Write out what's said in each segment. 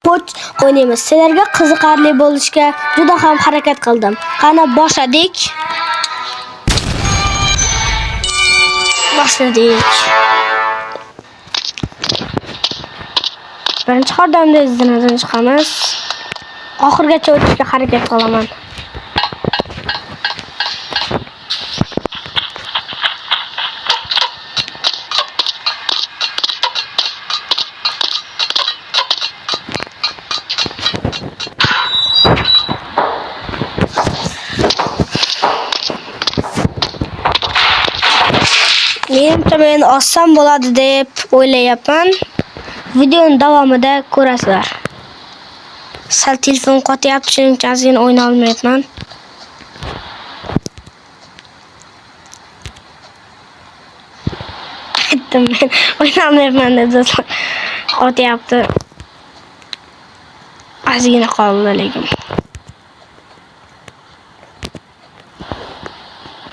poch o'ynaymiz. Sizlarga qiziqarli bo'lishga juda ham harakat qildim. Qani boshladik. Birinchi xodimda izdan chiqamiz. Oxirgacha o'tishga harakat qilaman. Menimcha men oson bo'ladi deb o'ylayapman. Videoning davomida ko'rasizlar. Sal telefon qotyapti, shuning uchun ozgina o'yna olmayapman. Aytdim men o'yna olmayapman deb do'stlar. Qotyapti. Ozgina qoldi lekin.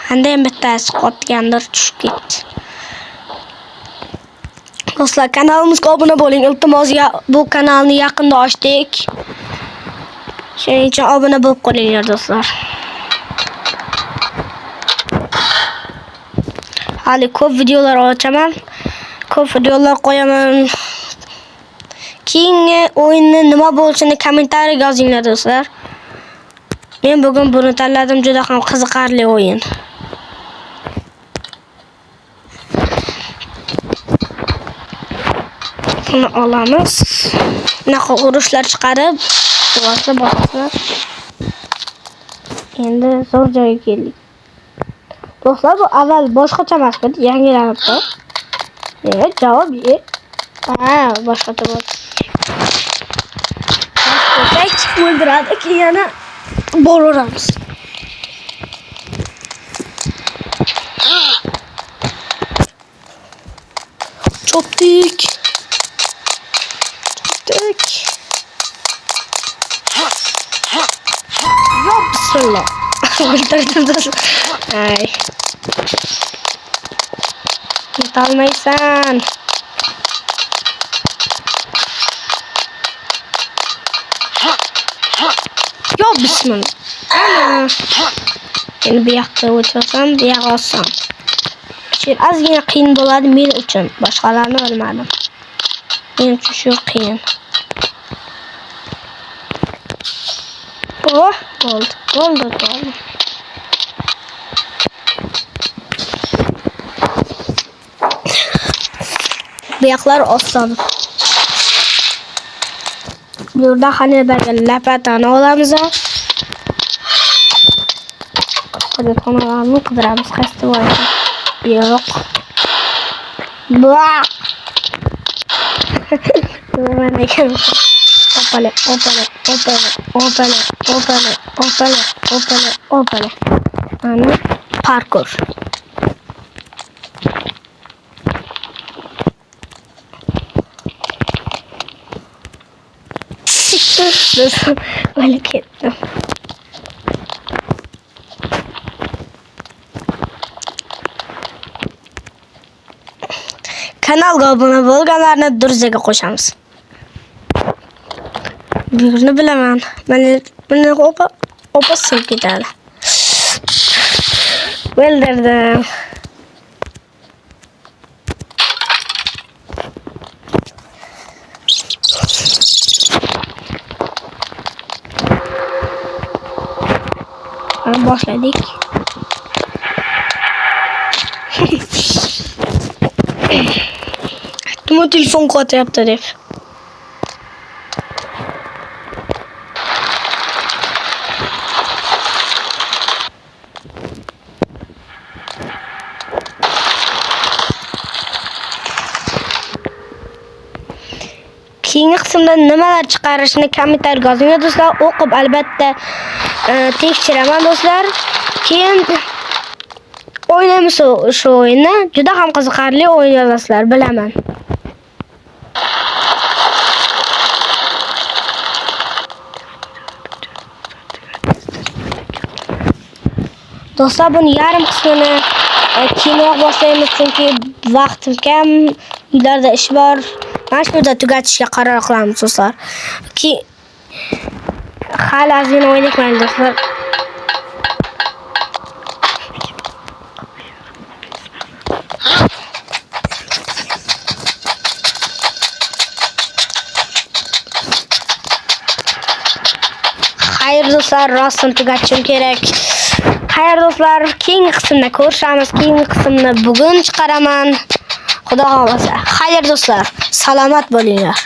Handayam bittasi qotgandir, tushib ketdi. Do'stlar, kanalimizga obuna bo'ling. Iltimos, bu kanalni yaqinda ochdik. Shuning uchun obuna bo'lib qolinglar do'stlar. Hali ko'p videolar ochaman. Ko'p videolar qo'yaman. Keyingi o'yinni nima bo'lishini kommentariyaga yozinglar do'stlar. Men bugun buni tanladim, juda ham qiziqarli o'yin. Buni olamiz. Bunaqa urushlar chiqarib, boshlar. Endi zo'r joyga keldik. Do'stlar, bu avval boshqacha emas, yangilanibdi. Javob ber. Boshqacha bo'ldi. Boshqacha o'ldiradi, keyin yana boraveramiz. Chopdik. Bismillah. Ay. Yetolmaysan. Yo, bismillah. Endi bu yoqqa o'tirsam, bu yoqqa olsam. Ozgina qiyin bo'ladi men uchun. Boshqalarni bilmadim. Men uchun shu qiyin. Oh, bo'ldi. Bu yoqlar oson. Bu yerda xanadagi lapatani olamiz. Xonani qidiramiz, qaysi bor ekan? Yo'q. Baq. Mana ekan. Opale. Ana parkur. Öyle ketdim. Kanalga obuna bo'lganlarni durzaga qo'shamiz. Buni bilaman. Buni o'pasam ketadi. O'ldirdim. Boshladik. Tuma telefon qotyapti deb. Keyingi qismda nimalar chiqarishni kommentariyga yozinglar do'stlar. O'qib albatta tekshiraman do'stlar. Keyin o'ynaymiz shu o'yinni. Juda ham qiziqarli o'yin yozasizlar, bilaman. Do'stlar, buni yarim qismini keyinroq boshlaymiz chunki vaqtim kam, uylarda ish bor. Mana shu yerda tugatishga qaror qilamiz do'stlar. Hali ozgina o'ynayman do'stlar. Xayr do'stlar, rostdan tugatishim kerak. Xayr do'stlar, keyingi qismda ko'rishamiz. Keyingi qismni bugun chiqaraman. Xudo xolasa. Xayr do'stlar, salomat bo'linglar.